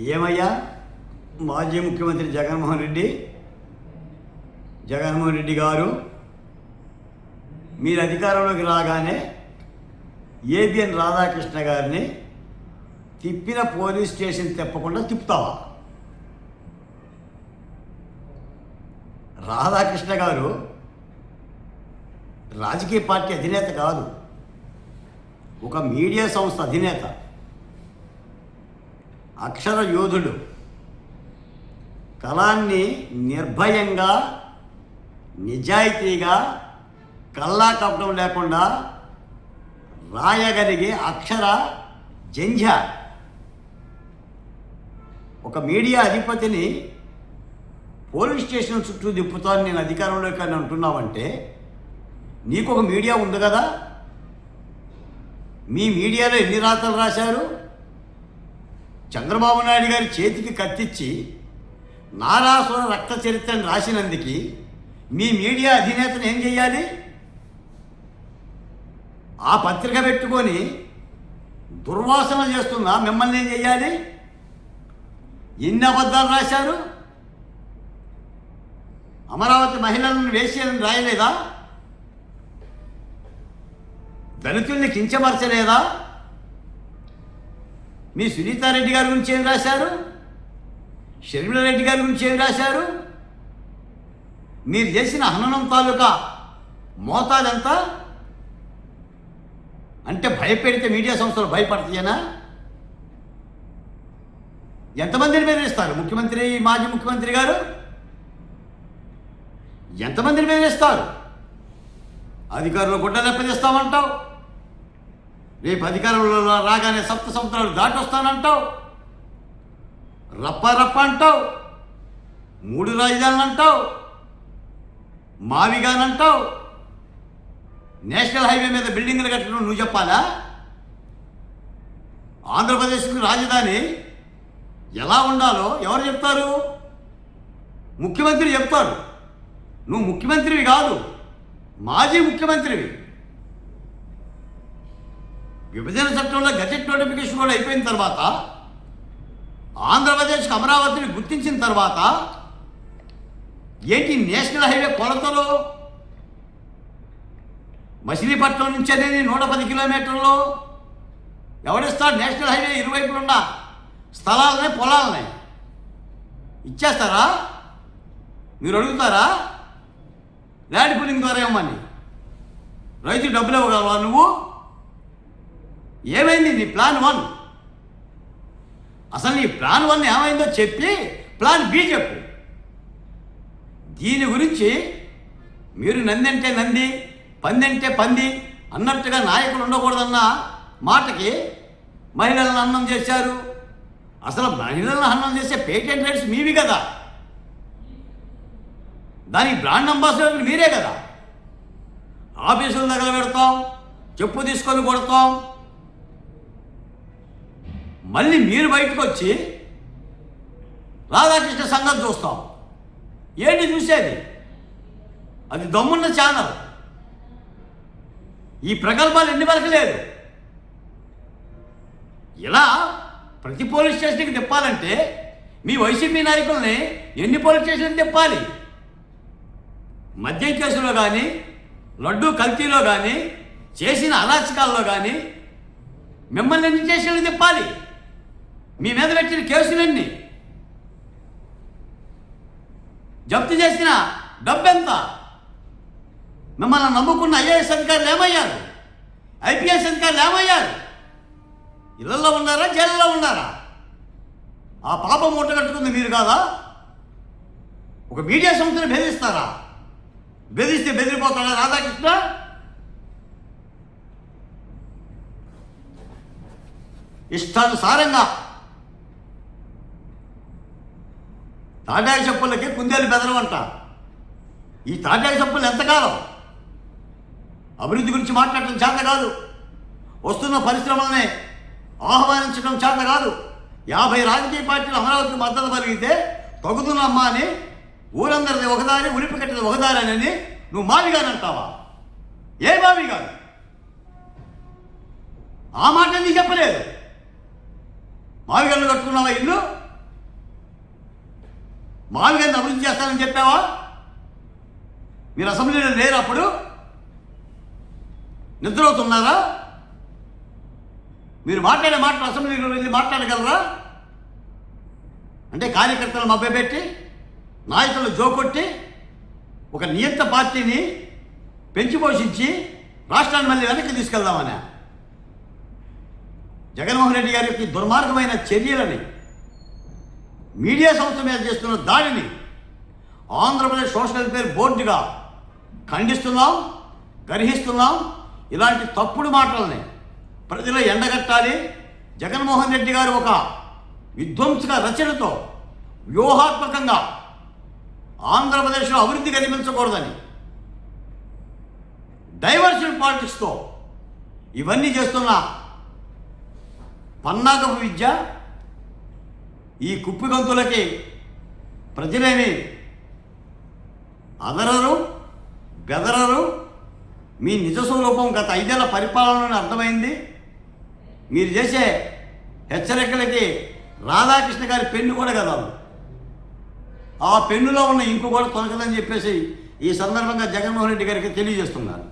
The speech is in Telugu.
ఏమయ్యా మాజీ ముఖ్యమంత్రి జగన్మోహన్ రెడ్డి గారు మీరు అధికారంలోకి రాగానే ఏబిఎన్ రాధాకృష్ణ గారిని తిప్పిన పోలీస్ స్టేషన్ తిప్పకుండా తిప్పుతావా? రాధాకృష్ణ గారు రాజకీయ పార్టీ అధినేత కాదు, ఒక మీడియా సంస్థ అధినేత, అక్షర యోధుడు. కళాన్ని నిర్భయంగా నిజాయితీగా కల్లా కపటం లేకుండా రాయగలిగే అక్షర జంఝ. ఒక మీడియా అధిపతిని పోలీస్ స్టేషన్ చుట్టూ దిప్పుతాను నేను అధికారంలోకి అని అంటున్నావంటే నీకు ఒక మీడియా ఉంది కదా. మీ మీడియాలో ఎన్ని రాతలు రాశారు? చంద్రబాబు నాయుడు గారి చేతికి కత్తిచ్చి నారాసుర రక్త చరిత్రను రాసినందుకు మీ మీడియా అధినేతను ఏం చెయ్యాలి? ఆ పత్రిక పెట్టుకొని దుర్వాసన చేస్తున్నా మిమ్మల్ని ఏం చెయ్యాలి? ఎన్ని అబద్ధాలు రాశారు? అమరావతి మహిళలను వేసేయాలని రాయలేదా? దళితుల్ని కించపరచలేదా? మీ సునీతారెడ్డి గారి గురించి ఏం రాశారు? షర్మిలారెడ్డి గారి గురించి ఏం రాశారు? మీరు చేసిన హననం తాలూకా మోతాదంతా అంటే భయపెడితే మీడియా సంస్థలు భయపడతాయేనా? ఎంతమందిని బెదిరిస్తారు ముఖ్యమంత్రి, మాజీ ముఖ్యమంత్రి గారు? ఎంతమందిని బెదిరిస్తారు? అధికారులు గుడ్డ దెబ్బతీస్తామంటావు, రేపు అధికారంలో రాగానే సప్త సముద్రాలు దాటి వస్తానంటావు, రప్ప రప్ప అంటావు, 3 రాజధానులు అంటావు, మావిగానంటావు, నేషనల్ హైవే మీద బిల్డింగ్లు కట్టడం నువ్వు చెప్పాలా? ఆంధ్రప్రదేశ్కి రాజధాని ఎలా ఉండాలో ఎవరు చెప్తారు? ముఖ్యమంత్రి చెప్తారు. నువ్వు ముఖ్యమంత్రివి కాదు, మాజీ ముఖ్యమంత్రివి. విభజన చట్టంలో గజెట్ నోటిఫికేషన్ కూడా అయిపోయిన తర్వాత, ఆంధ్రప్రదేశ్కి అమరావతిని గుర్తించిన తర్వాత ఏంటి నేషనల్ హైవే కొలతలు? మచిలీపట్నం నుంచి అనేది 110 కిలోమీటర్లు ఎవరిస్తాడు? నేషనల్ హైవే ఇరువైపులున్న స్థలాలనే పొలాలనే ఇచ్చేస్తారా? మీరు అడుగుతారా? ల్యాండ్ పూలింగ్ ద్వారా ఇవ్వమని రైతు డబ్బులు ఇవ్వగలవా నువ్వు? ఏమైంది నీ ప్లాన్ 1? అసలు నీ ప్లాన్ 1 ఏమైందో చెప్పి ప్లాన్ బి చెప్పు. దీని గురించి మీరు నంది అంటే నంది, పంది అంటే పంది అన్నట్టుగా నాయకులు ఉండకూడదన్న మాటకి మహిళలను హననం చేశారు. అసలు మహిళలను హననం చేసే పేటెంట్ రైట్స్ మీవి కదా, దానికి బ్రాండ్ అంబాసిడర్లు మీరే కదా. ఆఫీసుల దగ్గర పెడతాం, చెప్పు తీసుకొని కొడతాం. మళ్ళీ మీరు బయటకు వచ్చి రాధాకృష్ణ సంగతి చూస్తాం. ఏంటి చూసేది? అది దమ్మున్న ఛానల్. ఈ ప్రగల్భాలు ఎన్ని వరకు లేదు. ఇలా ప్రతి పోలీస్ స్టేషన్కి తిప్పాలంటే మీ వైసీపీ నాయకుల్ని ఎన్ని పోలీస్ స్టేషన్కి తిప్పాలి? మద్యం కేసులో కానీ, లడ్డూ కల్తీలో కానీ, చేసిన అరాచకాల్లో కానీ మిమ్మల్ని ఎన్ని స్టేషన్లు తిప్పాలి? మీ మీద పెట్టిన కేసులన్నీ, జప్తు చేసిన డబ్బెంత? మిమ్మల్ని నమ్ముకున్న ఐఏఎస్ అధికారులు ఏమయ్యారు? ఐపీఎస్ అధికారులు ఏమయ్యారు? ఇళ్లలో ఉన్నారా, జైల్లో ఉన్నారా? ఆ పాపం మూట కట్టుకుంది మీరు కాదా? ఒక మీడియా సంస్థను బెదిరిస్తారా? బెదిరిస్తే బెదిరిపోతాడా రాధాకృష్ణ? ఇష్టానుసారంగా తాటాకు చెప్పులకి కుందేలు బెదరమంట. ఈ తాటాకు చెప్పులు ఎంతకాలం? అభివృద్ధి గురించి మాట్లాడటం చేత కాదు, వస్తున్న పరిశ్రమలనే ఆహ్వానించడం చేత కాదు. 50 రాజకీయ పార్టీలు అమరావతికి మద్దతు కలిగితే తగుతున్నమ్మా అని ఊరందరిది ఒకదారి, ఉలిపి కట్టింది ఒకదారి అని నువ్వు మావిగానంటావా? ఏ మావిగాను? ఆ మాట నీకు చెప్పలేదు. మావిగల్లు కట్టుకున్నావా ఇల్లు? మామూలుగా అభివృద్ధి చేస్తానని చెప్పావా? మీరు అసెంబ్లీలో లేరు, అప్పుడు నిద్రవుతున్నారా? మీరు మాట్లాడే మాటలు అసెంబ్లీలో వెళ్ళి మాట్లాడగలరా? అంటే కార్యకర్తలు మభ్యపెట్టి, నాయకులు జోకొట్టి, ఒక నియంత పార్టీని పెంచి పోషించి రాష్ట్రాన్ని మళ్ళీ వెనక్కి తీసుకెళ్దామని జగన్మోహన్ రెడ్డి గారి యొక్క దుర్మార్గమైన చర్యలని, మీడియా సంస్థ మీద చేస్తున్న దాడిని ఆంధ్రప్రదేశ్ సోషల్ వెల్ఫేర్ బోర్డుగా ఖండిస్తున్నాం, గర్హిస్తున్నాం. ఇలాంటి తప్పుడు మాటలని ప్రజలు ఎండగట్టాలి. జగన్మోహన్ రెడ్డి గారు ఒక విధ్వంసక రచనతో వ్యూహాత్మకంగా ఆంధ్రప్రదేశ్లో అభివృద్ధి కనిపించకూడదని డైవర్షన్ పాలిటిక్స్తో ఇవన్నీ చేస్తున్న పన్నాగపు విద్య ఈ కుప్పిగంతులకి ప్రజలేమి అదరరు, బెదరరు. మీ నిజ స్వరూపం గత 5 ఏళ్ల పరిపాలనలోనే అర్థమైంది. మీరు చేసే హెచ్చరికలకి రాధాకృష్ణ గారి పెన్ను కూడా కదా, ఆ పెన్నులో ఉన్న ఇంకు కూడా తొలగదని చెప్పేసి ఈ సందర్భంగా జగన్మోహన్ రెడ్డి గారికి తెలియజేస్తున్నారు.